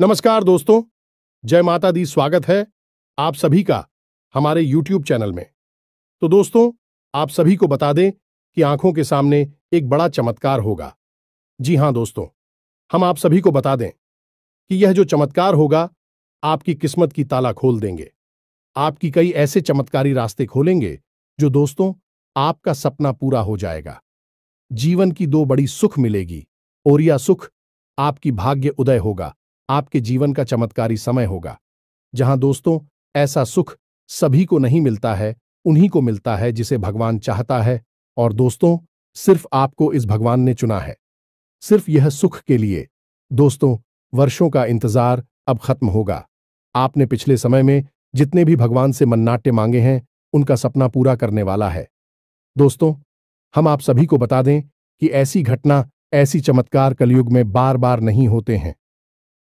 नमस्कार दोस्तों, जय माता दी। स्वागत है आप सभी का हमारे YouTube चैनल में। तो दोस्तों, आप सभी को बता दें कि आंखों के सामने एक बड़ा चमत्कार होगा। जी हां दोस्तों, हम आप सभी को बता दें कि यह जो चमत्कार होगा आपकी किस्मत की ताला खोल देंगे। आपकी कई ऐसे चमत्कारी रास्ते खोलेंगे जो दोस्तों आपका सपना पूरा हो जाएगा। जीवन की दो बड़ी सुख मिलेगी और यह सुख आपकी भाग्य उदय होगा। आपके जीवन का चमत्कारी समय होगा जहां दोस्तों ऐसा सुख सभी को नहीं मिलता है, उन्हीं को मिलता है जिसे भगवान चाहता है। और दोस्तों सिर्फ आपको इस भगवान ने चुना है, सिर्फ यह सुख के लिए। दोस्तों वर्षों का इंतजार अब खत्म होगा। आपने पिछले समय में जितने भी भगवान से मन्नाटे मांगे हैं उनका सपना पूरा करने वाला है। दोस्तों हम आप सभी को बता दें कि ऐसी घटना, ऐसी चमत्कार कलयुग में बार बार नहीं होते हैं।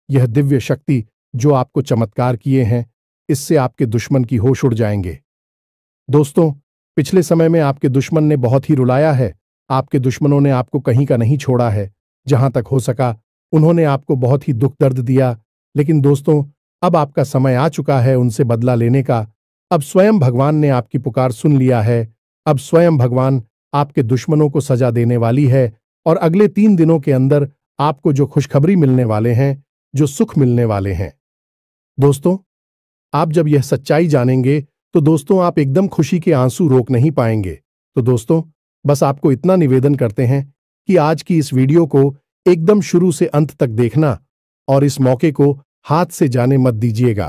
यह दिव्य शक्ति जो आपको चमत्कार किए हैं, इससे आपके दुश्मन की होश उड़ जाएंगे। दोस्तों पिछले समय में आपके दुश्मन ने बहुत ही रुलाया है। आपके दुश्मनों ने आपको कहीं का नहीं छोड़ा है। जहां तक हो सका उन्होंने आपको बहुत ही दुख दर्द दिया। लेकिन दोस्तों अब आपका समय आ चुका है उनसे बदला लेने का। अब स्वयं भगवान ने आपकी पुकार सुन लिया है। अब स्वयं भगवान आपके दुश्मनों को सजा देने वाली है और अगले 3 दिनों के अंदर आपको जो खुशखबरी मिलने वाले हैं, जो सुख मिलने वाले हैं, दोस्तों आप जब यह सच्चाई जानेंगे तो दोस्तों आप एकदम खुशी के आंसू रोक नहीं पाएंगे। तो दोस्तों बस आपको इतना निवेदन करते हैं कि आज की इस वीडियो को एकदम शुरू से अंत तक देखना और इस मौके को हाथ से जाने मत दीजिएगा,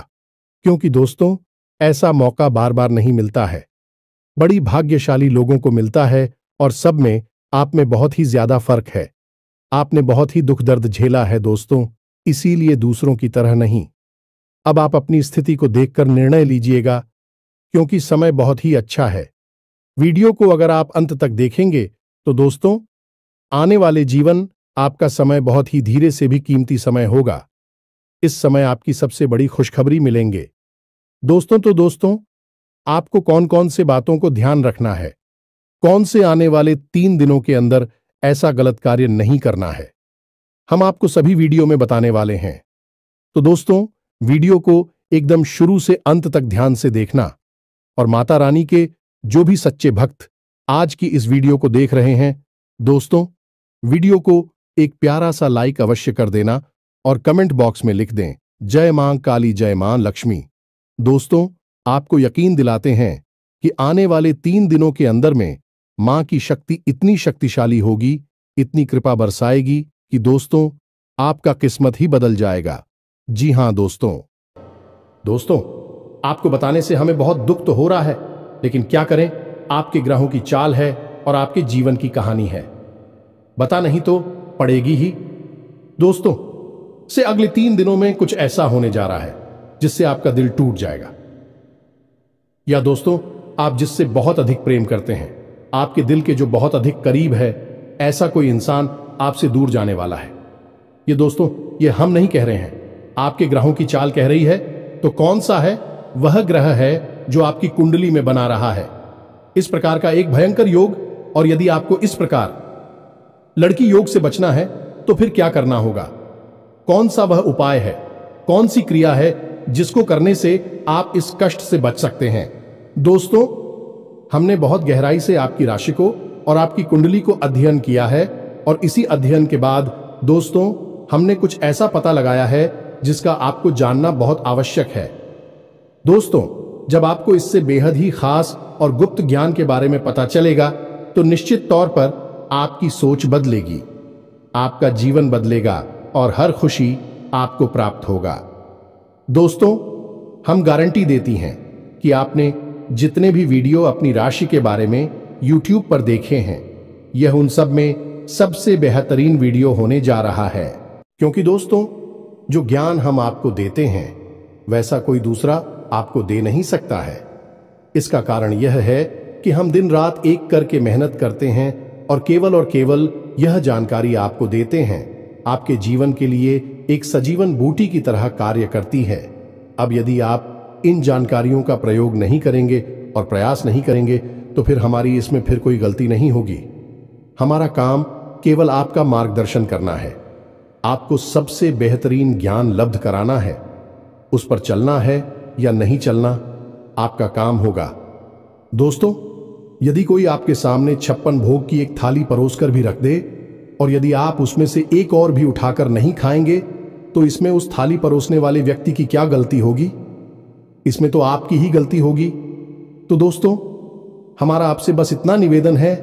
क्योंकि दोस्तों ऐसा मौका बार बार नहीं मिलता है। बड़ी भाग्यशाली लोगों को मिलता है और सब में आप में बहुत ही ज्यादा फर्क है। आपने बहुत ही दुख दर्द झेला है दोस्तों, इसीलिए दूसरों की तरह नहीं। अब आप अपनी स्थिति को देखकर निर्णय लीजिएगा, क्योंकि समय बहुत ही अच्छा है। वीडियो को अगर आप अंत तक देखेंगे तो दोस्तों आने वाले जीवन आपका समय बहुत ही धीरे से भी कीमती समय होगा। इस समय आपकी सबसे बड़ी खुशखबरी मिलेंगे दोस्तों। तो दोस्तों आपको कौन कौन से बातों को ध्यान रखना है, कौन से आने वाले 3 दिनों के अंदर ऐसा गलत कार्य नहीं करना है, हम आपको सभी वीडियो में बताने वाले हैं। तो दोस्तों वीडियो को एकदम शुरू से अंत तक ध्यान से देखना और माता रानी के जो भी सच्चे भक्त आज की इस वीडियो को देख रहे हैं, दोस्तों वीडियो को एक प्यारा सा लाइक अवश्य कर देना और कमेंट बॉक्स में लिख दें जय मां काली, जय मां लक्ष्मी। दोस्तों आपको यकीन दिलाते हैं कि आने वाले 3 दिनों के अंदर में मां की शक्ति इतनी शक्तिशाली होगी, इतनी कृपा बरसाएगी कि दोस्तों आपका किस्मत ही बदल जाएगा। जी हां दोस्तों आपको बताने से हमें बहुत दुख तो हो रहा है, लेकिन क्या करें, आपके ग्रहों की चाल है और आपके जीवन की कहानी है। बता नहीं तो पड़ेगी ही। दोस्तों से अगले 3 दिनों में कुछ ऐसा होने जा रहा है जिससे आपका दिल टूट जाएगा। या दोस्तों आप जिससे बहुत अधिक प्रेम करते हैं, आपके दिल के जो बहुत अधिक करीब है, ऐसा कोई इंसान आपसे दूर जाने वाला है। ये दोस्तों ये हम नहीं कह रहे हैं, आपके ग्रहों की चाल कह रही है। तो कौन सा है? वह ग्रह है जो आपकी कुंडली में बना रहा है इस प्रकार का एक भयंकर योग। और यदि आपको इस प्रकार लड़की योग से बचना है तो फिर क्या करना होगा? कौन सा वह उपाय है, कौन सी क्रिया है जिसको करने से आप इस कष्ट से बच सकते हैं? दोस्तों हमने बहुत गहराई से आपकी राशि को और आपकी कुंडली को अध्ययन किया है और इसी अध्ययन के बाद दोस्तों हमने कुछ ऐसा पता लगाया है जिसका आपको जानना बहुत आवश्यक है। दोस्तों जब आपको इससे बेहद ही खास और गुप्त ज्ञान के बारे में पता चलेगा तो निश्चित तौर पर आपकी सोच बदलेगी, आपका जीवन बदलेगा और हर खुशी आपको प्राप्त होगा। दोस्तों हम गारंटी देती हैं कि आपने जितने भी वीडियो अपनी राशि के बारे में YouTube पर देखे हैं, यह उन सब में सबसे बेहतरीन वीडियो होने जा रहा है, क्योंकि दोस्तों जो ज्ञान हम आपको देते हैं वैसा कोई दूसरा आपको दे नहीं सकता है। इसका कारण यह है कि हम दिन रात एक करके मेहनत करते हैं और केवल यह जानकारी आपको देते हैं, आपके जीवन के लिए एक सजीवन बूटी की तरह कार्य करती है। अब यदि आप इन जानकारियों का प्रयोग नहीं करेंगे और प्रयास नहीं करेंगे तो फिर हमारी इसमें फिर कोई गलती नहीं होगी। हमारा काम केवल आपका मार्गदर्शन करना है, आपको सबसे बेहतरीन ज्ञान लब्ध कराना है। उस पर चलना है या नहीं चलना आपका काम होगा। दोस्तों, यदि कोई आपके सामने 56 भोग की एक थाली परोसकर भी रख दे और यदि आप उसमें से एक और भी उठाकर नहीं खाएंगे, तो इसमें उस थाली परोसने वाले व्यक्ति की क्या गलती होगी? इसमें तो आपकी ही गलती होगी। तो दोस्तों, हमारा आपसे बस इतना निवेदन है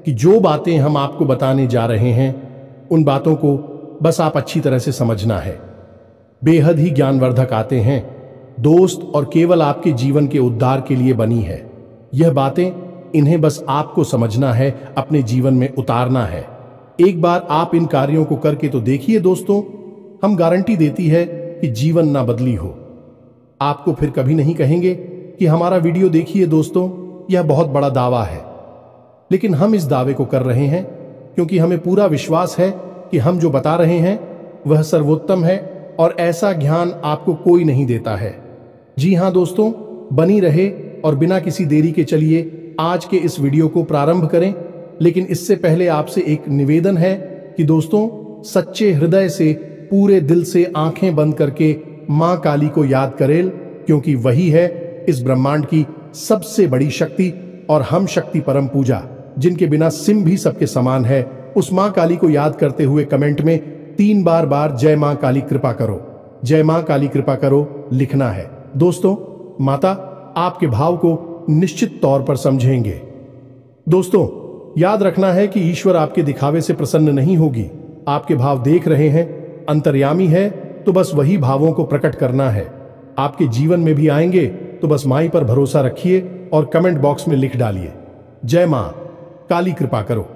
कि जो बातें हम आपको बताने जा रहे हैं, उन बातों को बस आप अच्छी तरह से समझना है। बेहद ही ज्ञानवर्धक आते हैं दोस्त, और केवल आपके जीवन के उद्धार के लिए बनी है। यह बातें, इन्हें बस आपको समझना है, अपने जीवन में उतारना है। एक बार आप इन कार्यों को करके तो देखिए दोस्तों, हम गारंटी देती है कि जीवन ना बदली हो। आपको फिर कभी नहीं कहेंगे कि हमारा वीडियो देखिए। दोस्तों, यह बहुत बड़ा दावा है, लेकिन हम इस दावे को कर रहे हैं क्योंकि हमें पूरा विश्वास है कि हम जो बता रहे हैं वह सर्वोत्तम है और ऐसा ज्ञान आपको कोई नहीं देता है। जी हां दोस्तों, बनी रहे और बिना किसी देरी के चलिए आज के इस वीडियो को प्रारंभ करें। लेकिन इससे पहले आपसे एक निवेदन है कि दोस्तों, सच्चे हृदय से, पूरे दिल से आंखें बंद करके मां काली को याद करें, क्योंकि वही है इस ब्रह्मांड की सबसे बड़ी शक्ति और हम शक्ति परम पूजा, जिनके बिना सिम भी सबके समान है। उस मां काली को याद करते हुए कमेंट में 3 बार जय मां काली कृपा करो, जय मां काली कृपा करो लिखना है। दोस्तों, माता आपके भाव को निश्चित तौर पर समझेंगे। दोस्तों, याद रखना है कि ईश्वर आपके दिखावे से प्रसन्न नहीं होगी। आपके भाव देख रहे हैं, अंतर्यामी है, तो बस वही भावों को प्रकट करना है। आपके जीवन में भी आएंगे, तो बस माई पर भरोसा रखिए और कमेंट बॉक्स में लिख डालिए, जय मां काली कृपा करो।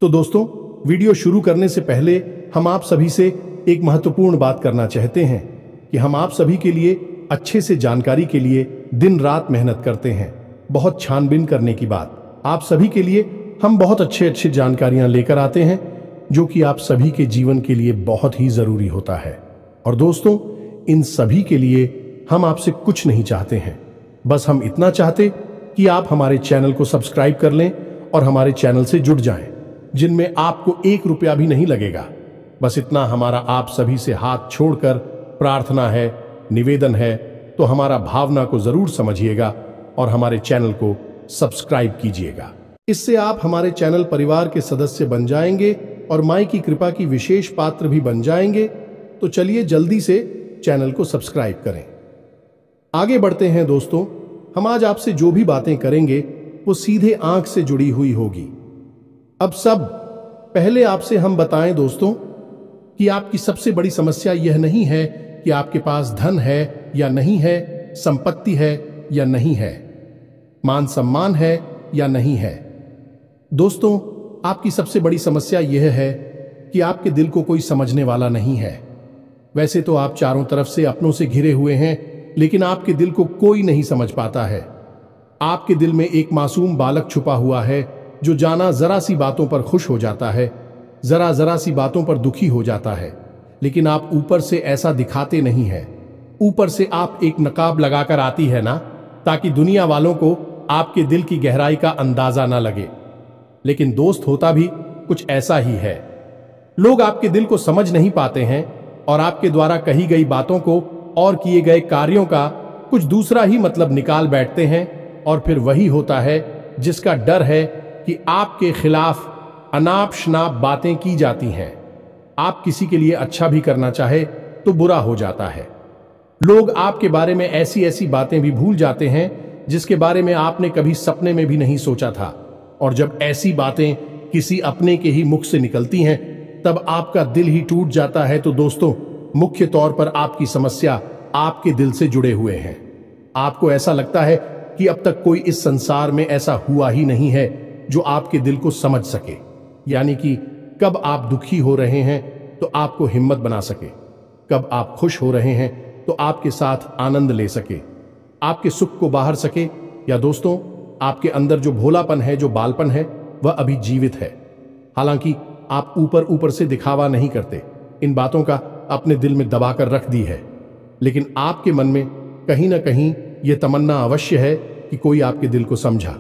तो दोस्तों, वीडियो शुरू करने से पहले हम आप सभी से एक महत्वपूर्ण बात करना चाहते हैं कि हम आप सभी के लिए अच्छे से जानकारी के लिए दिन रात मेहनत करते हैं। बहुत छानबीन करने की बात, आप सभी के लिए हम बहुत अच्छे जानकारियां लेकर आते हैं, जो कि आप सभी के जीवन के लिए बहुत ही जरूरी होता है। और दोस्तों, इन सभी के लिए हम आपसे कुछ नहीं चाहते हैं, बस हम इतना चाहते कि आप हमारे चैनल को सब्सक्राइब कर लें और हमारे चैनल से जुड़ जाएं, जिनमें आपको 1 रुपया भी नहीं लगेगा। बस इतना हमारा आप सभी से हाथ छोड़कर प्रार्थना है, निवेदन है। तो हमारा भावना को जरूर समझिएगा और हमारे चैनल को सब्सक्राइब कीजिएगा। इससे आप हमारे चैनल परिवार के सदस्य बन जाएंगे और माई की कृपा की विशेष पात्र भी बन जाएंगे। तो चलिए जल्दी से चैनल को सब्सक्राइब करें। आगे बढ़ते हैं दोस्तों, हम आज आपसे जो भी बातें करेंगे वो सीधे आंख से जुड़ी हुई होगी। अब सब पहले आपसे हम बताएं दोस्तों कि आपकी सबसे बड़ी समस्या यह नहीं है कि आपके पास धन है या नहीं है, संपत्ति है या नहीं है, मान सम्मान है या नहीं है। दोस्तों, आपकी सबसे बड़ी समस्या यह है कि आपके दिल को कोई समझने वाला नहीं है। वैसे तो आप चारों तरफ से अपनों से घिरे हुए हैं, लेकिन आपके दिल को कोई नहीं समझ पाता है। आपके दिल में एक मासूम बालक छुपा हुआ है, जो जाना जरा सी बातों पर खुश हो जाता है, जरा सी बातों पर दुखी हो जाता है, लेकिन आप ऊपर से ऐसा दिखाते नहीं है। ऊपर से आप एक नकाब लगाकर आती है ना, ताकि दुनिया वालों को आपके दिल की गहराई का अंदाजा ना लगे। लेकिन दोस्त, होता भी कुछ ऐसा ही है। लोग आपके दिल को समझ नहीं पाते हैं और आपके द्वारा कही गई बातों को और किए गए कार्यों का कुछ दूसरा ही मतलब निकाल बैठते हैं। और फिर वही होता है जिसका डर है कि आपके खिलाफ अनाप शनाप बातें की जाती हैं। आप किसी के लिए अच्छा भी करना चाहे तो बुरा हो जाता है। लोग आपके बारे में ऐसी ऐसी बातें भी भूल जाते हैं जिसके बारे में आपने कभी सपने में भी नहीं सोचा था। और जब ऐसी बातें किसी अपने के ही मुख से निकलती हैं, तब आपका दिल ही टूट जाता है। तो दोस्तों, मुख्य तौर पर आपकी समस्या आपके दिल से जुड़े हुए हैं। आपको ऐसा लगता है कि अब तक कोई इस संसार में ऐसा हुआ ही नहीं है जो आपके दिल को समझ सके। यानी कि कब आप दुखी हो रहे हैं तो आपको हिम्मत बना सके, कब आप खुश हो रहे हैं तो आपके साथ आनंद ले सके, आपके सुख को बाहर सके। या दोस्तों, आपके अंदर जो भोलापन है, जो बालपन है, वह अभी जीवित है। हालांकि आप ऊपर ऊपर से दिखावा नहीं करते, इन बातों का अपने दिल में दबाकर रख दी है, लेकिन आपके मन में कहीं ना कहीं यह तमन्ना अवश्य है कि कोई आपके दिल को समझा,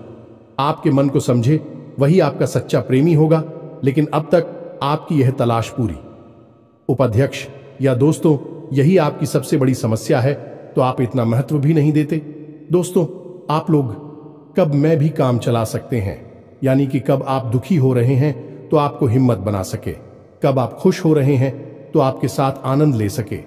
आपके मन को समझे, वही आपका सच्चा प्रेमी होगा। लेकिन अब तक आपकी यह तलाश पूरी। उपाध्यक्ष या दोस्तों, यही आपकी सबसे बड़ी समस्या है, तो आप इतना महत्व भी नहीं देते। दोस्तों, आप लोग कब मैं भी काम चला सकते हैं, यानी कि कब आप दुखी हो रहे हैं तो आपको हिम्मत बना सके, कब आप खुश हो रहे हैं तो आपके साथ आनंद ले सके,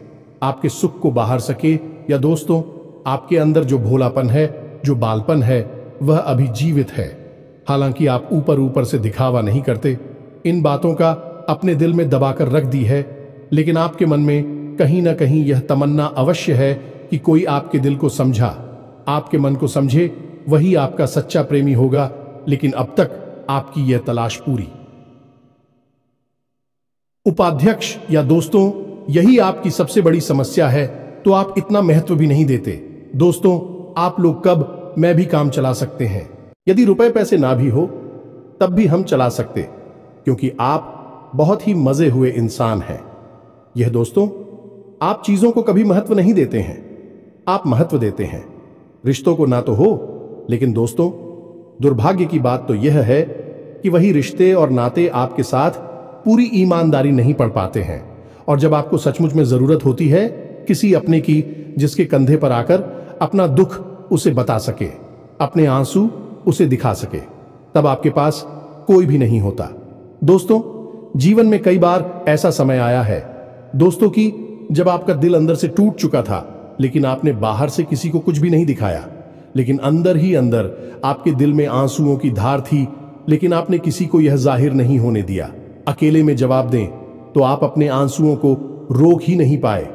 आपके सुख को बाहर सके, या दोस्तों आपके अंदर जो भोलापन है, जो बालपन है, वह अभी जीवित है। हालांकि आप ऊपर ऊपर से दिखावा नहीं करते, इन बातों का अपने दिल में दबाकर रख दी है, लेकिन आपके मन में कहीं ना कहीं यह तमन्ना अवश्य है कि कोई आपके दिल को समझा, आपके मन को समझे, वही आपका सच्चा प्रेमी होगा। लेकिन अब तक आपकी यह तलाश पूरी। उपाध्यक्ष या दोस्तों, यही आपकी सबसे बड़ी समस्या है, तो आप इतना महत्व भी नहीं देते। दोस्तों, आप लोग कब मैं भी काम चला सकते हैं, यदि रुपए पैसे ना भी हो तब भी हम चला सकते, क्योंकि आप बहुत ही मजे हुए इंसान हैं। यह दोस्तों, आप चीजों को कभी महत्व नहीं देते हैं, आप महत्व देते हैं रिश्तों को ना तो हो, लेकिन दोस्तों दुर्भाग्य की बात तो यह है कि वही रिश्ते और नाते आपके साथ पूरी ईमानदारी नहीं पढ़ पाते हैं, और जब आपको सचमुच में जरूरत होती है किसी अपने की, जिसके कंधे पर आकर अपना दुख उसे बता सके, अपने आंसू उसे दिखा सके, तब आपके पास कोई भी नहीं होता। दोस्तों, जीवन में कई बार ऐसा समय आया है दोस्तों कि जब आपका दिल अंदर से टूट चुका था, लेकिन आपने बाहर से किसी को कुछ भी नहीं दिखाया, लेकिन अंदर ही अंदर आपके दिल में आंसुओं की धार थी, लेकिन आपने किसी को यह जाहिर नहीं होने दिया। अकेले में जवाब दें तो आप अपने आंसुओं को रोक ही नहीं पाए।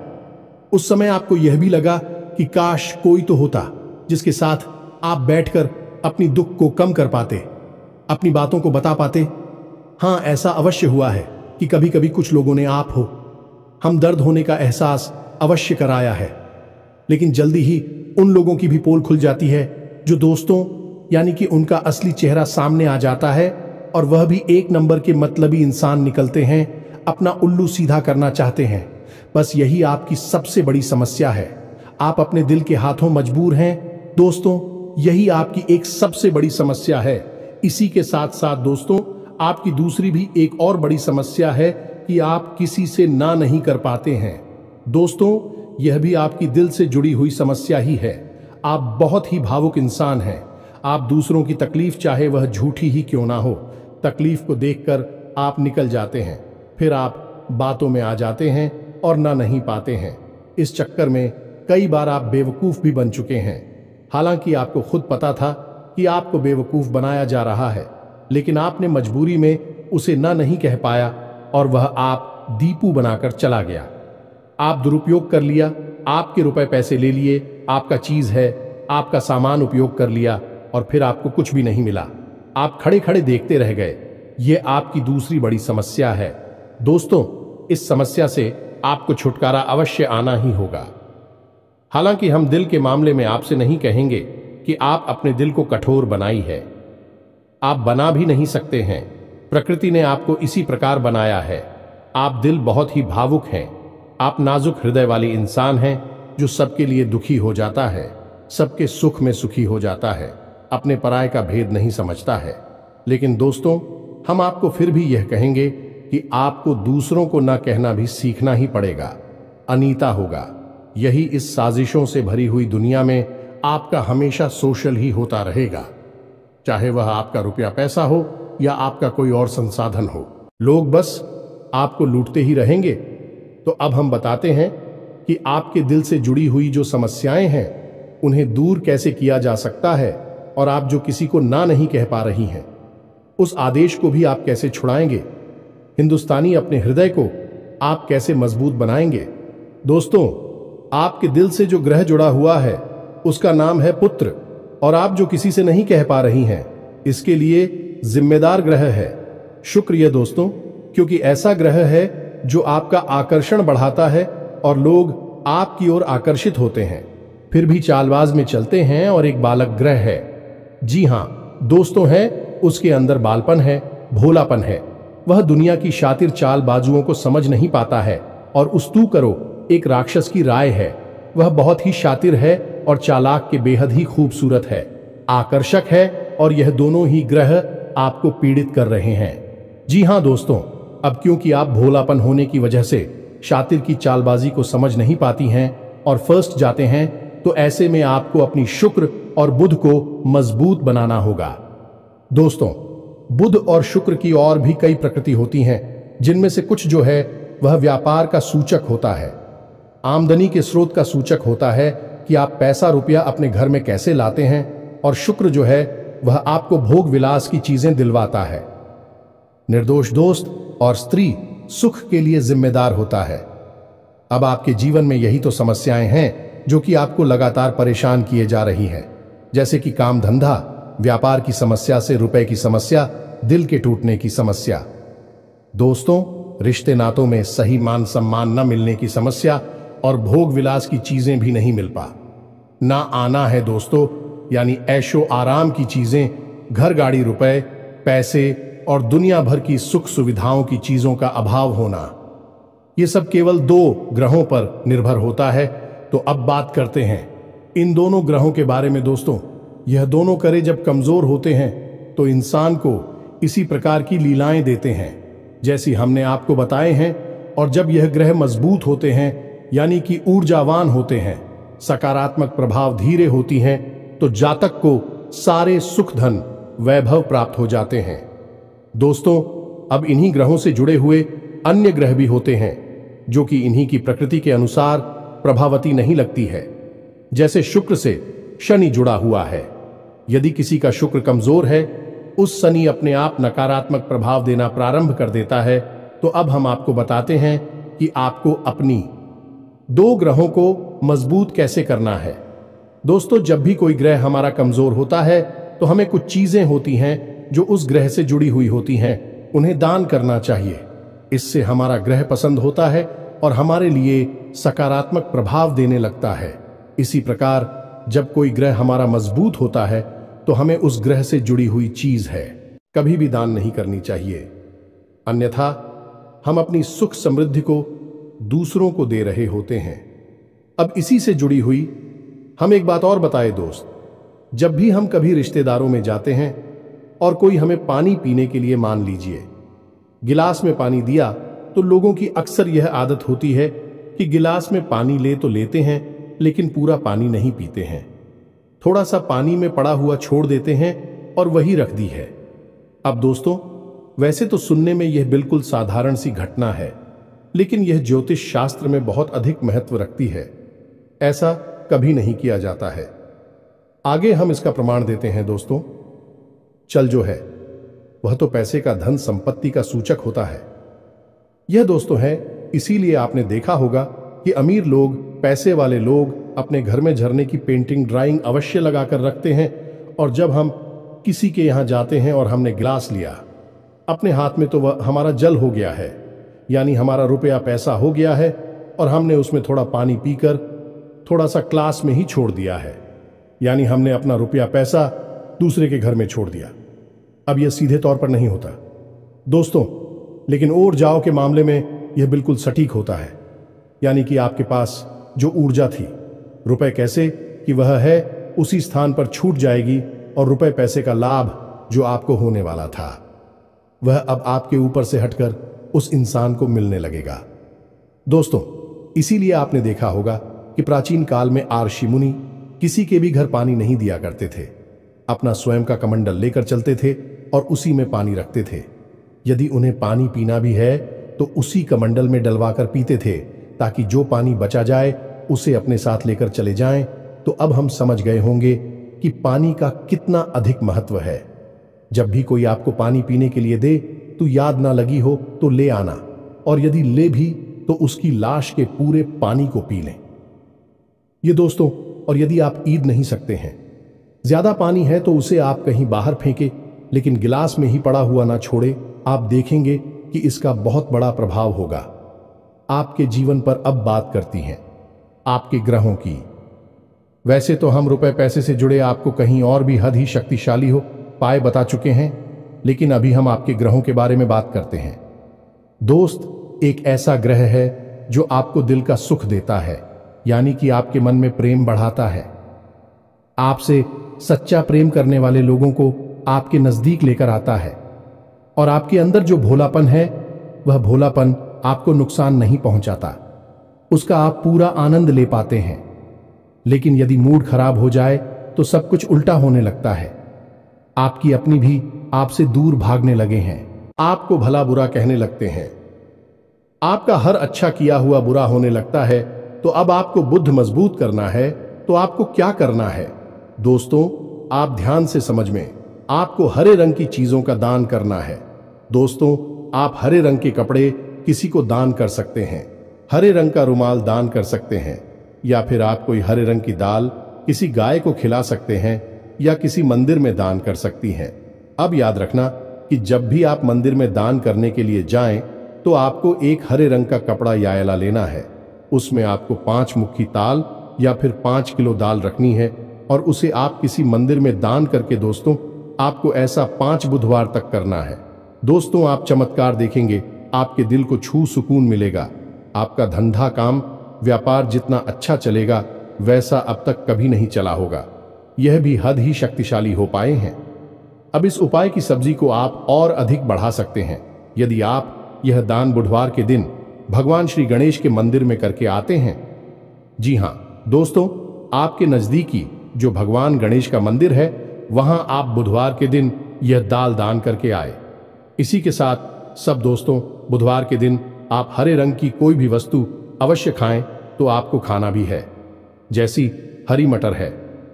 उस समय आपको यह भी लगा कि काश कोई तो होता जिसके साथ आप बैठकर अपनी दुख को कम कर पाते, अपनी बातों को बता पाते। हां, ऐसा अवश्य हुआ है कि कभी कभी कुछ लोगों ने आप हो हम दर्द होने का एहसास अवश्य कराया है, लेकिन जल्दी ही उन लोगों की भी पोल खुल जाती है जो दोस्तों, यानी कि उनका असली चेहरा सामने आ जाता है, और वह भी एक नंबर के मतलबी इंसान निकलते हैं, अपना उल्लू सीधा करना चाहते हैं। बस यही आपकी सबसे बड़ी समस्या है, आप अपने दिल के हाथों मजबूर हैं। दोस्तों, यही आपकी एक सबसे बड़ी समस्या है। इसी के साथ साथ दोस्तों, आपकी दूसरी भी एक और बड़ी समस्या है कि आप किसी से ना नहीं कर पाते हैं। दोस्तों, यह भी आपकी दिल से जुड़ी हुई समस्या ही है। आप बहुत ही भावुक इंसान हैं। आप दूसरों की तकलीफ, चाहे वह झूठी ही क्यों ना हो, तकलीफ को देखकर आप निकल जाते हैं, फिर आप बातों में आ जाते हैं और ना नहीं पाते हैं। इस चक्कर में कई बार आप बेवकूफ भी बन चुके हैं। हालांकि आपको खुद पता था कि आपको बेवकूफ बनाया जा रहा है, लेकिन आपने मजबूरी में उसे ना नहीं कह पाया, और वह आप दीपू बनाकर चला गया। आप दुरुपयोग कर लिया, आपके रुपए पैसे ले लिए, आपका चीज है, आपका सामान उपयोग कर लिया, और फिर आपको कुछ भी नहीं मिला। आप खड़े खड़े देखते रह गए। यह आपकी दूसरी बड़ी समस्या है। दोस्तों, इस समस्या से आपको छुटकारा अवश्य आना ही होगा। हालांकि हम दिल के मामले में आपसे नहीं कहेंगे कि आप अपने दिल को कठोर बनाई है, आप बना भी नहीं सकते हैं। प्रकृति ने आपको इसी प्रकार बनाया है। आप दिल बहुत ही भावुक हैं, आप नाजुक हृदय वाली इंसान हैं, जो सबके लिए दुखी हो जाता है, सबके सुख में सुखी हो जाता है, अपने पराये का भेद नहीं समझता है। लेकिन दोस्तों, हम आपको फिर भी यह कहेंगे कि आपको दूसरों को ना कहना भी सीखना ही पड़ेगा, अनीता होगा। यही इस साजिशों से भरी हुई दुनिया में आपका हमेशा सोशल ही होता रहेगा, चाहे वह आपका रुपया पैसा हो या आपका कोई और संसाधन हो। लोग बस आपको लूटते ही रहेंगे। तो अब हम बताते हैं कि आपके दिल से जुड़ी हुई जो समस्याएं हैं, उन्हें दूर कैसे किया जा सकता है, और आप जो किसी को ना नहीं कह पा रही हैं, उस आदेश को भी आप कैसे छुड़ाएंगे। हिंदुस्तानी अपने हृदय को आप कैसे मजबूत बनाएंगे। दोस्तों, आपके दिल से जो ग्रह जुड़ा हुआ है उसका नाम है पुत्र, और आप जो किसी से नहीं कह पा रही हैं, इसके लिए जिम्मेदार ग्रह है शुक्र। ये दोस्तों, क्योंकि ऐसा ग्रह है जो आपका आकर्षण बढ़ाता है और लोग आपकी ओर आकर्षित होते हैं, फिर भी चालबाज में चलते हैं। और एक बालक ग्रह है, जी हां दोस्तों, है, उसके अंदर बालपन है, भोलापन है। वह दुनिया की शातिर चालबाजुओं को समझ नहीं पाता है, और उस्तू करो एक राक्षस की राय है। वह बहुत ही शातिर है और चालाक के बेहद ही खूबसूरत है, आकर्षक है, और यह दोनों ही ग्रह आपको पीड़ित कर रहे हैं। जी हां दोस्तों, अब क्योंकि आप भोलापन होने की वजह से शातिर की चालबाजी को समझ नहीं पाती हैं और फर्स्ट जाते हैं, तो ऐसे में आपको अपनी शुक्र और बुध को मजबूत बनाना होगा। दोस्तों, बुध और शुक्र की और भी कई प्रकृति होती हैं, जिनमें से कुछ जो है वह व्यापार का सूचक होता है, आमदनी के स्रोत का सूचक होता है कि आप पैसा रुपया अपने घर में कैसे लाते हैं, और शुक्र जो है वह आपको भोग विलास की चीजें दिलवाता है। निर्दोष दोस्त और स्त्री सुख के लिए जिम्मेदार होता है। अब आपके जीवन में यही तो समस्याएं हैं जो कि आपको लगातार परेशान किए जा रही हैं, जैसे कि काम धंधा, व्यापार की समस्या से रुपए की समस्या, दिल के टूटने की समस्या। दोस्तों, रिश्ते नातों में सही मान सम्मान न मिलने की समस्या और भोग विलास की चीजें भी नहीं मिल पा ना आना है दोस्तों, यानी ऐशो आराम की चीजें, घर गाड़ी रुपए पैसे और दुनिया भर की सुख सुविधाओं की चीजों का अभाव होना। ये सब केवल 2 ग्रहों पर निर्भर होता है। तो अब बात करते हैं इन दोनों ग्रहों के बारे में। दोस्तों, यह दोनों करे जब कमजोर होते हैं तो इंसान को इसी प्रकार की लीलाएं देते हैं जैसी हमने आपको बताए हैं, और जब यह ग्रह मजबूत होते हैं यानी कि ऊर्जावान होते हैं, सकारात्मक प्रभाव धीरे होती हैं, तो जातक को सारे सुख धन वैभव प्राप्त हो जाते हैं। दोस्तों, अब इन्हीं ग्रहों से जुड़े हुए अन्य ग्रह भी होते हैं जो कि इन्हीं की प्रकृति के अनुसार प्रभावती नहीं लगती है। जैसे शुक्र से शनि जुड़ा हुआ है। यदि किसी का शुक्र कमजोर है, उस शनि अपने आप नकारात्मक प्रभाव देना प्रारंभ कर देता है। तो अब हम आपको बताते हैं कि आपको अपनी 2 ग्रहों को मजबूत कैसे करना है। दोस्तों, जब भी कोई ग्रह हमारा कमजोर होता है तो हमें कुछ चीजें होती हैं जो उस ग्रह से जुड़ी हुई होती हैं, उन्हें दान करना चाहिए। इससे हमारा ग्रह पसंद होता है और हमारे लिए सकारात्मक प्रभाव देने लगता है। इसी प्रकार जब कोई ग्रह हमारा मजबूत होता है तो हमें उस ग्रह से जुड़ी हुई चीज है कभी भी दान नहीं करनी चाहिए, अन्यथा हम अपनी सुख समृद्धि को दूसरों को दे रहे होते हैं। अब इसी से जुड़ी हुई हम एक बात और बताए दोस्त, जब भी हम कभी रिश्तेदारों में जाते हैं और कोई हमें पानी पीने के लिए, मान लीजिए गिलास में पानी दिया, तो लोगों की अक्सर यह आदत होती है कि गिलास में पानी ले तो लेते हैं लेकिन पूरा पानी नहीं पीते हैं, थोड़ा सा पानी में पड़ा हुआ छोड़ देते हैं और वही रख दी है। अब दोस्तों, वैसे तो सुनने में यह बिल्कुल साधारण सी घटना है, लेकिन यह ज्योतिष शास्त्र में बहुत अधिक महत्व रखती है। ऐसा कभी नहीं किया जाता है। आगे हम इसका प्रमाण देते हैं। दोस्तों, चल जो है वह तो पैसे का, धन संपत्ति का सूचक होता है। यह दोस्तों है, इसीलिए आपने देखा होगा कि अमीर लोग, पैसे वाले लोग अपने घर में झरने की पेंटिंग, ड्राइंग अवश्य लगाकर रखते हैं। और जब हम किसी के यहां जाते हैं और हमने गिलास लिया अपने हाथ में, तो वह हमारा जल हो गया है, यानी हमारा रुपया पैसा हो गया है, और हमने उसमें थोड़ा पानी पीकर थोड़ा सा क्लास में ही छोड़ दिया है, यानी हमने अपना रुपया पैसा दूसरे के घर में छोड़ दिया। अब यह सीधे तौर पर नहीं होता दोस्तों, लेकिन और जाओ के मामले में यह बिल्कुल सटीक होता है। यानी कि आपके पास जो ऊर्जा थी, रुपए कैसे कि वह है उसी स्थान पर छूट जाएगी, और रुपए पैसे का लाभ जो आपको होने वाला था वह अब आपके ऊपर से हटकर उस इंसान को मिलने लगेगा। दोस्तों, इसीलिए आपने देखा होगा कि प्राचीन काल में ऋषि मुनि किसी के भी घर पानी नहीं दिया करते थे, अपना स्वयं का कमंडल लेकर चलते थे और उसी में पानी रखते थे। यदि उन्हें पानी पीना भी है तो उसी कमंडल में डलवाकर पीते थे, ताकि जो पानी बचा जाए उसे अपने साथ लेकर चले जाएं। तो अब हम समझ गए होंगे कि पानी का कितना अधिक महत्व है। जब भी कोई आपको पानी पीने के लिए दे तो याद ना लगी हो तो ले आना, और यदि ले भी तो उसकी लाश के पूरे पानी को पी लें। ये दोस्तों, और यदि आप ईद नहीं सकते हैं, ज्यादा पानी है तो उसे आप कहीं बाहर फेंके, लेकिन गिलास में ही पड़ा हुआ ना छोड़े। आप देखेंगे कि इसका बहुत बड़ा प्रभाव होगा आपके जीवन पर। अब बात करती हैं आपके ग्रहों की। वैसे तो हम रुपए पैसे से जुड़े आपको कहीं और भी हद ही शक्तिशाली हो पाए बता चुके हैं, लेकिन अभी हम आपके ग्रहों के बारे में बात करते हैं। दोस्त, एक ऐसा ग्रह है जो आपको दिल का सुख देता है, यानी कि आपके मन में प्रेम बढ़ाता है। आपसे सच्चा प्रेम करने वाले लोगों को आपके नजदीक लेकर आता है, और आपके अंदर जो भोलापन है वह भोलापन आपको नुकसान नहीं पहुंचाता, उसका आप पूरा आनंद ले पाते हैं। लेकिन यदि मूड खराब हो जाए तो सब कुछ उल्टा होने लगता है। आपकी अपनी भी आपसे दूर भागने लगे हैं, आपको भला बुरा कहने लगते हैं, आपका हर अच्छा किया हुआ बुरा होने लगता है। तो अब आपको बुद्ध मजबूत करना है तो आपको क्या करना है? दोस्तों, आप ध्यान से समझ में, आपको हरे रंग की चीजों का दान करना है। दोस्तों, आप हरे रंग के कपड़े किसी को दान कर सकते हैं, हरे रंग का रुमाल दान कर सकते हैं, या फिर आप कोई हरे रंग की दाल किसी गाय को खिला सकते हैं या किसी मंदिर में दान कर सकती हैं। अब याद रखना कि जब भी आप मंदिर में दान करने के लिए जाएं तो आपको एक हरे रंग का कपड़ा यायला लेना है। उसमें आपको 5 मुट्ठी ताल या फिर 5 किलो दाल रखनी है और उसे आप किसी मंदिर में दान करके, दोस्तों, आपको ऐसा 5 बुधवार तक करना है। दोस्तों, आप चमत्कार देखेंगे, आपके दिल को छू सुकून मिलेगा। आपका धंधा काम व्यापार जितना अच्छा चलेगा वैसा अब तक कभी नहीं चला होगा। यह भी हद ही शक्तिशाली हो पाए हैं। अब इस उपाय की सब्जी को आप और अधिक बढ़ा सकते हैं यदि आप यह दान बुधवार के दिन भगवान श्री गणेश के मंदिर में करके आते हैं। जी हां दोस्तों, आपके नजदीकी जो भगवान गणेश का मंदिर है वहां आप बुधवार के दिन यह दाल दान करके आए। इसी के साथ सब दोस्तों, बुधवार के दिन आप हरे रंग की कोई भी वस्तु अवश्य खाएं तो आपको खाना भी है, जैसी हरी मटर है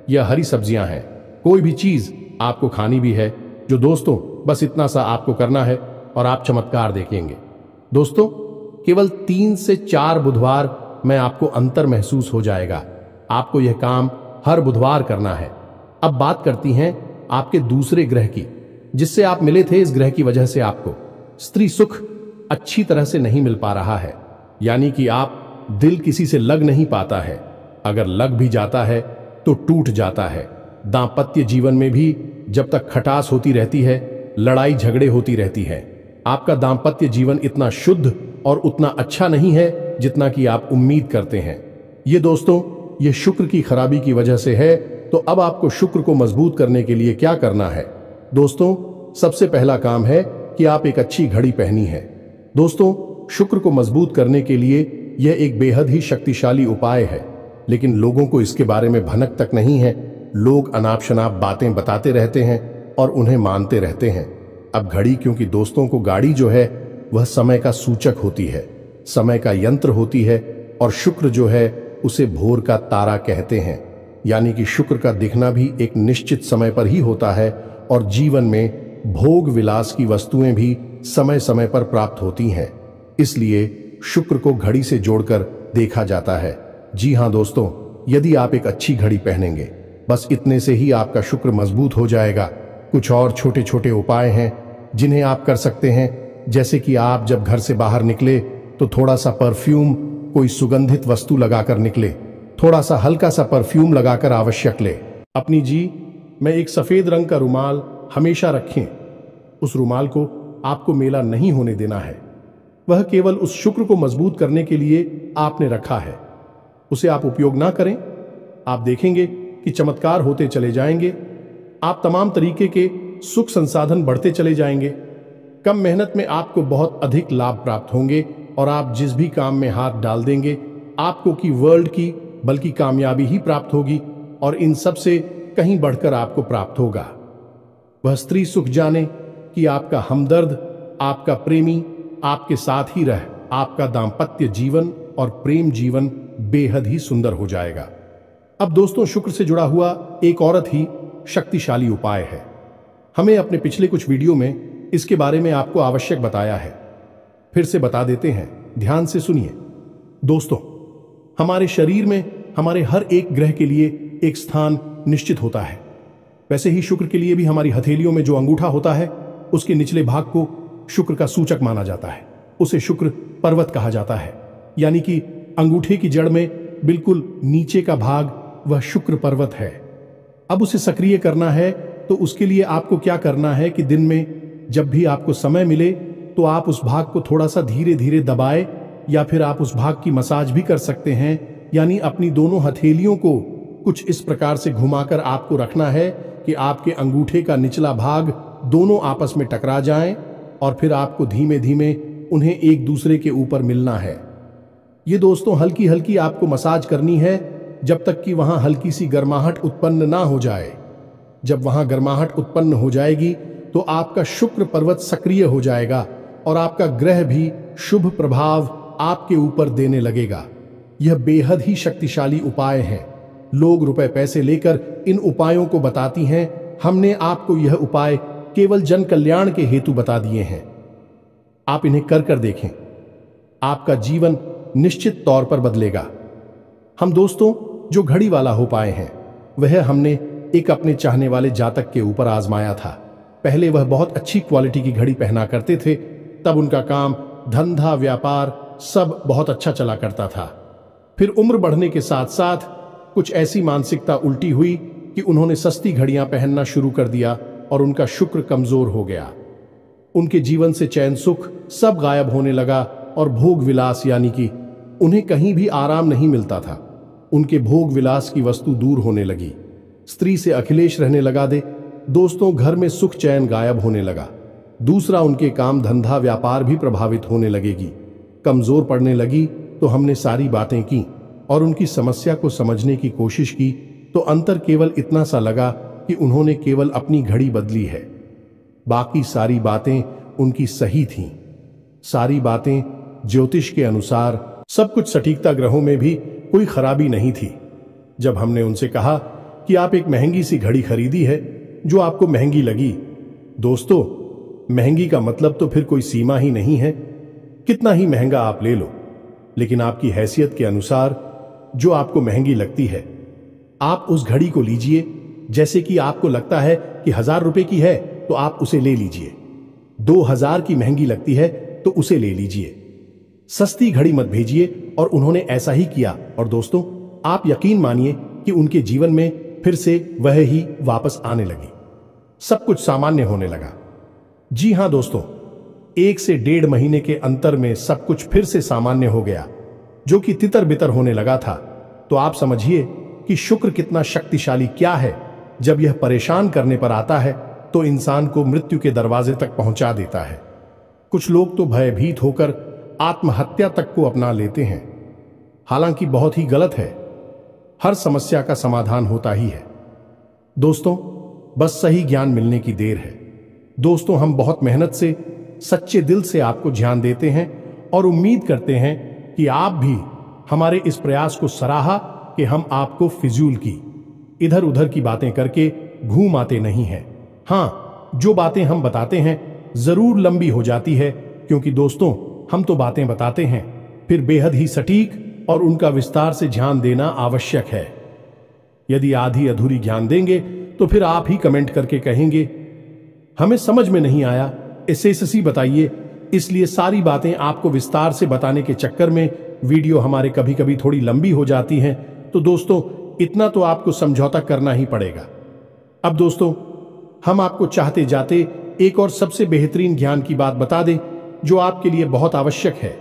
या हरी सब्जियां हैं, कोई भी चीज आपको खानी भी है। जो दोस्तों, बस इतना सा आपको करना है और आप चमत्कार देखेंगे। दोस्तों, केवल 3 से 4 बुधवार में आपको अंतर महसूस हो जाएगा। आपको यह काम हर बुधवार करना है। अब बात करती हैं आपके दूसरे ग्रह की, जिससे आप मिले थे। इस ग्रह की वजह से आपको स्त्री सुख अच्छी तरह से नहीं मिल पा रहा है, यानी कि आप दिल किसी से लग नहीं पाता है। अगर लग भी जाता है तो टूट जाता है। दांपत्य जीवन में भी जब तक खटास होती रहती है, लड़ाई झगड़े होती रहती है। आपका दांपत्य जीवन इतना शुद्ध और उतना अच्छा नहीं है जितना कि आप उम्मीद करते हैं। ये दोस्तों, ये शुक्र की खराबी की वजह से है। तो अब आपको शुक्र को मजबूत करने के लिए क्या करना है? दोस्तों, सबसे पहला काम है कि आप एक अच्छी घड़ी पहनी है। दोस्तों, शुक्र को मजबूत करने के लिए यह एक बेहद ही शक्तिशाली उपाय है, लेकिन लोगों को इसके बारे में भनक तक नहीं है। लोग अनाप शनाप बातें बताते रहते हैं और उन्हें मानते रहते हैं। अब घड़ी, क्योंकि दोस्तों को गाड़ी जो है वह समय का सूचक होती है, समय का यंत्र होती है, और शुक्र जो है उसे भोर का तारा कहते हैं। यानी कि शुक्र का दिखना भी एक निश्चित समय पर ही होता है और जीवन में भोग विलास की वस्तुएं भी समय समय पर प्राप्त होती हैं। इसलिए शुक्र को घड़ी से जोड़कर देखा जाता है। जी हां दोस्तों, यदि आप एक अच्छी घड़ी पहनेंगे, बस इतने से ही आपका शुक्र मजबूत हो जाएगा। कुछ और छोटे छोटे उपाय हैं जिन्हें आप कर सकते हैं, जैसे कि आप जब घर से बाहर निकले तो थोड़ा सा परफ्यूम, कोई सुगंधित वस्तु लगाकर निकले। थोड़ा सा हल्का सा परफ्यूम लगाकर आवश्यक ले। अपनी में एक सफेद रंग का रुमाल हमेशा रखें। उस रुमाल को आपको मेला नहीं होने देना है। वह केवल उस शुक्र को मजबूत करने के लिए आपने रखा है। उसे आप उपयोग ना करें। आप देखेंगे कि चमत्कार होते चले जाएंगे। आप तमाम तरीके के सुख संसाधन बढ़ते चले जाएंगे। कम मेहनत में आपको बहुत अधिक लाभ प्राप्त होंगे और आप जिस भी काम में हाथ डाल देंगे आपको की वर्ल्ड की बल्कि कामयाबी ही प्राप्त होगी, और इन सब से कहीं बढ़कर आपको प्राप्त होगा। वह स्त्री सुख जाने कि आपका हमदर्द, आपका प्रेमी आपके साथ ही रह आपका दाम्पत्य जीवन और प्रेम जीवन बेहद ही सुंदर हो जाएगा। अब दोस्तों, शुक्र से जुड़ा हुआ एक औरत ही शक्तिशाली उपाय है। हमें अपने पिछले कुछ वीडियो में इसके बारे में आपको आवश्यक बताया है। फिर से बता देते हैं, ध्यान से सुनिए। दोस्तों, हमारे शरीर में हमारे हर एक ग्रह के लिए एक स्थान निश्चित होता है। वैसे ही शुक्र के लिए भी हमारी हथेलियों में जो अंगूठा होता है उसके निचले भाग को शुक्र का सूचक माना जाता है। उसे शुक्र पर्वत कहा जाता है, यानी कि अंगूठे की जड़ में बिल्कुल नीचे का भाग वह शुक्र पर्वत है। अब उसे सक्रिय करना है तो उसके लिए आपको क्या करना है कि दिन में जब भी आपको समय मिले तो आप उस भाग को थोड़ा सा धीरे धीरे दबाए, या फिर आप उस भाग की मसाज भी कर सकते हैं। यानी अपनी दोनों हथेलियों को कुछ इस प्रकार से घुमाकर आपको रखना है कि आपके अंगूठे का निचला भाग दोनों आपस में टकरा जाएं, और फिर आपको धीमे धीमे उन्हें एक दूसरे के ऊपर मिलना है। ये दोस्तों हल्की हल्की आपको मसाज करनी है जब तक कि वहां हल्की सी गर्माहट उत्पन्न ना हो जाए। जब वहां गर्माहट उत्पन्न हो जाएगी तो आपका शुक्र पर्वत सक्रिय हो जाएगा और आपका ग्रह भी शुभ प्रभाव आपके ऊपर देने लगेगा। यह बेहद ही शक्तिशाली उपाय है। लोग रुपए पैसे लेकर इन उपायों को बताती हैं। हमने आपको यह उपाय केवल जन कल्याण के हेतु बता दिए हैं। आप इन्हें कर देखें, आपका जीवन निश्चित तौर पर बदलेगा। हम दोस्तों जो घड़ी वाला हो पाए हैं वह हमने एक अपने चाहने वाले जातक के ऊपर आजमाया था। पहले वह बहुत अच्छी क्वालिटी की घड़ी पहना करते थे, तब उनका काम, धंधा, व्यापार सब बहुत अच्छा चला करता था। फिर उम्र बढ़ने के साथ साथ कुछ ऐसी मानसिकता उल्टी हुई कि उन्होंने सस्ती घड़ियां पहनना शुरू कर दिया और उनका शुक्र कमजोर हो गया। उनके जीवन से चैन सुख सब गायब होने लगा और भोग विलास यानी कि उन्हें कहीं भी आराम नहीं मिलता था। उनके भोग विलास की वस्तु दूर होने लगी। स्त्री से अखिलेश रहने लगा दे। दोस्तों घर में सुख चैन गायब होने लगा। दूसरा, उनके काम, धंधा, व्यापार भी प्रभावित होने लगेगी, कमजोर पड़ने लगी। तो हमने सारी बातें की और उनकी समस्या को समझने की कोशिश की तो अंतर केवल इतना सा लगा कि उन्होंने केवल अपनी घड़ी बदली है। बाकी सारी बातें उनकी सही थीं। सारी बातें ज्योतिष के अनुसार, सब कुछ सटीकता, ग्रहों में भी कोई खराबी नहीं थी। जब हमने उनसे कहा कि आप एक महंगी सी घड़ी खरीदी है जो आपको महंगी लगी, दोस्तों महंगी का मतलब तो फिर कोई सीमा ही नहीं है। कितना ही महंगा आप ले लो, लेकिन आपकी हैसियत के अनुसार जो आपको महंगी लगती है आप उस घड़ी को लीजिए। जैसे कि आपको लगता है कि 1000 रुपए की है तो आप उसे ले लीजिए। 2000 की महंगी लगती है तो उसे ले लीजिए। सस्ती घड़ी मत भेजिए। और उन्होंने ऐसा ही किया। और दोस्तों आप यकीन मानिए कि उनके जीवन में फिर से वह ही वापस आने लगी। सब कुछ सामान्य होने लगा। जी हां दोस्तों, 1 से 1.5 महीने के अंतर में सब कुछ फिर से सामान्य हो गया, जो कि तितर बितर होने लगा था। तो आप समझिए कि शुक्र कितना शक्तिशाली क्या है। जब यह परेशान करने पर आता है तो इंसान को मृत्यु के दरवाजे तक पहुंचा देता है। कुछ लोग तो भयभीत होकर आत्महत्या तक को अपना लेते हैं, हालांकि बहुत ही गलत है। हर समस्या का समाधान होता ही है दोस्तों, बस सही ज्ञान मिलने की देर है। दोस्तों हम बहुत मेहनत से, सच्चे दिल से आपको ज्ञान देते हैं और उम्मीद करते हैं कि आप भी हमारे इस प्रयास को सराहा कि हम आपको फिजूल की, इधर उधर की बातें करके घूम आते नहीं हैं। हाँ, जो बातें हम बताते हैं जरूर लंबी हो जाती है, क्योंकि दोस्तों हम तो बातें बताते हैं, फिर बेहद ही सटीक और उनका विस्तार से ध्यान देना आवश्यक है। यदि आधी अधूरी ज्ञान देंगे तो फिर आप ही कमेंट करके कहेंगे हमें समझ में नहीं आया, एसएससी बताइए। इसलिए सारी बातें आपको विस्तार से बताने के चक्कर में वीडियो हमारे कभी कभी थोड़ी लंबी हो जाती हैं। तो दोस्तों इतना तो आपको समझौता करना ही पड़ेगा। अब दोस्तों हम आपको चाहते जाते एक और सबसे बेहतरीन ज्ञान की बात बता दें जो आपके लिए बहुत आवश्यक है।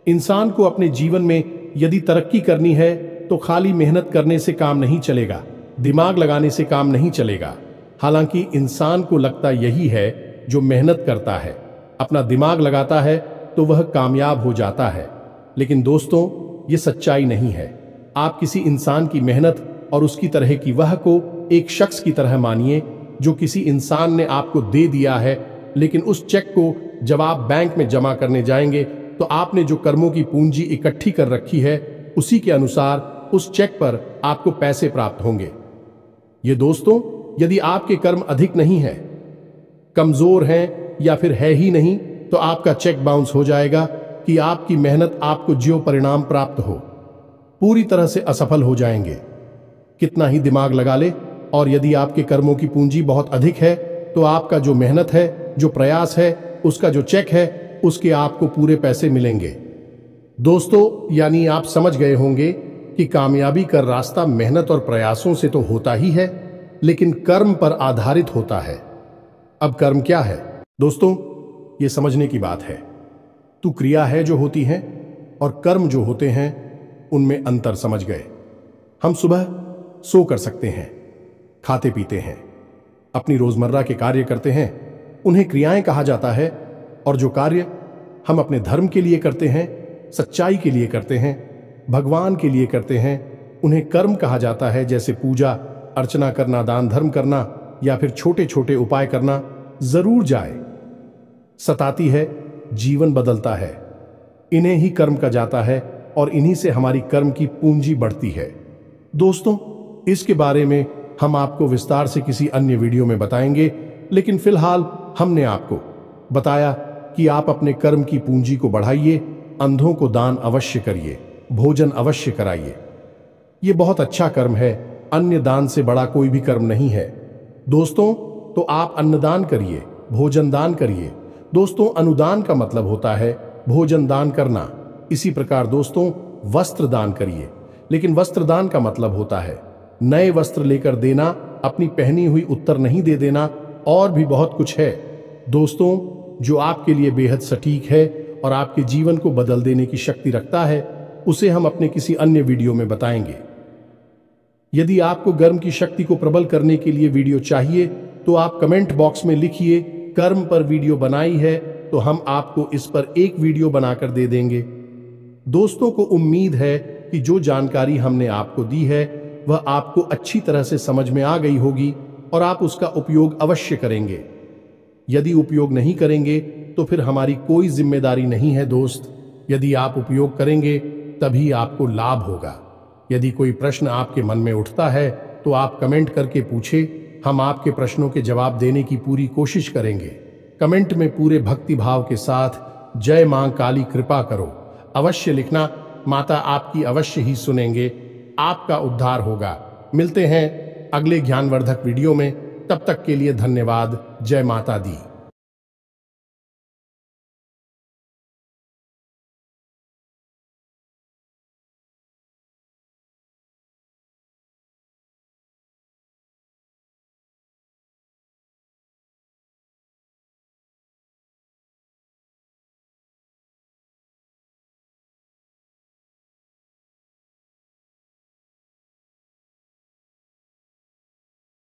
इंसान को अपने जीवन में यदि तरक्की करनी है तो खाली मेहनत करने से काम नहीं चलेगा, दिमाग लगाने से काम नहीं चलेगा। हालांकि इंसान को लगता यही है, जो मेहनत करता है, अपना दिमाग लगाता है तो वह कामयाब हो जाता है। लेकिन दोस्तों ये सच्चाई नहीं है। आप किसी इंसान की मेहनत और उसकी तरह की वह को एक शख्स की तरह मानिए जो किसी इंसान ने आपको दे दिया है, लेकिन उस चेक को जब आप बैंक में जमा करने जाएंगे तो आपने जो कर्मों की पूंजी इकट्ठी कर रखी है उसी के अनुसार उस चेक पर आपको पैसे प्राप्त होंगे। ये दोस्तों यदि आपके कर्म अधिक नहीं है, कमजोर हैं या फिर है ही नहीं, तो आपका चेक बाउंस हो जाएगा कि आपकी मेहनत आपको जो परिणाम प्राप्त हो पूरी तरह से असफल हो जाएंगे। कितना ही दिमाग लगा ले, और यदि आपके कर्मों की पूंजी बहुत अधिक है तो आपका जो मेहनत है, जो प्रयास है, उसका जो चेक है उसके आपको पूरे पैसे मिलेंगे। दोस्तों यानी आप समझ गए होंगे कि कामयाबी का रास्ता मेहनत और प्रयासों से तो होता ही है, लेकिन कर्म पर आधारित होता है। अब कर्म क्या है दोस्तों, ये समझने की बात है। तो क्रिया है जो होती हैं और कर्म जो होते हैं उनमें अंतर समझ गए। हम सुबह सो कर सकते हैं, खाते पीते हैं, अपनी रोजमर्रा के कार्य करते हैं, उन्हें क्रियाएं कहा जाता है। और जो कार्य हम अपने धर्म के लिए करते हैं, सच्चाई के लिए करते हैं, भगवान के लिए करते हैं, उन्हें कर्म कहा जाता है। जैसे पूजा अर्चना करना, दान धर्म करना या फिर छोटे छोटे उपाय करना जरूर जाए। सताती है, जीवन बदलता है, इन्हें ही कर्म कहा जाता है और इन्हीं से हमारी कर्म की पूंजी बढ़ती है। दोस्तों, इसके बारे में हम आपको विस्तार से किसी अन्य वीडियो में बताएंगे, लेकिन फिलहाल हमने आपको बताया कि आप अपने कर्म की पूंजी को बढ़ाइए, अंधों को दान अवश्य करिए, भोजन अवश्य कराइए। ये बहुत अच्छा कर्म है, अन्य दान से बड़ा कोई भी कर्म नहीं है। दोस्तों, तो आप अन्नदान करिए, भोजन दान करिए। दोस्तों, अनुदान का मतलब होता है भोजन दान करना। इसी प्रकार दोस्तों, वस्त्र दान करिए, लेकिन वस्त्र दान का मतलब होता है नए वस्त्र लेकर देना, अपनी पहनी हुई उत्तर नहीं दे देना, और भी बहुत कुछ है दोस्तों, जो आपके लिए बेहद सटीक है और आपके जीवन को बदल देने की शक्ति रखता है। उसे हम अपने किसी अन्य वीडियो में बताएंगे। यदि आपको कर्म की शक्ति को प्रबल करने के लिए वीडियो चाहिए तो आप कमेंट बॉक्स में लिखिए कर्म पर वीडियो बनाई है, तो हम आपको इस पर एक वीडियो बनाकर दे देंगे। दोस्तों को उम्मीद है कि जो जानकारी हमने आपको दी है वह आपको अच्छी तरह से समझ में आ गई होगी और आप उसका उपयोग अवश्य करेंगे। यदि उपयोग नहीं करेंगे तो फिर हमारी कोई जिम्मेदारी नहीं है दोस्त। यदि आप उपयोग करेंगे तभी आपको लाभ होगा। यदि कोई प्रश्न आपके मन में उठता है तो आप कमेंट करके पूछे, हम आपके प्रश्नों के जवाब देने की पूरी कोशिश करेंगे। कमेंट में पूरे भक्ति भाव के साथ जय मां काली कृपा करो अवश्य लिखना। माता आपकी अवश्य ही सुनेंगे, आपका उद्धार होगा। मिलते हैं अगले ज्ञानवर्धक वीडियो में, तब तक के लिए धन्यवाद। जय माता दी।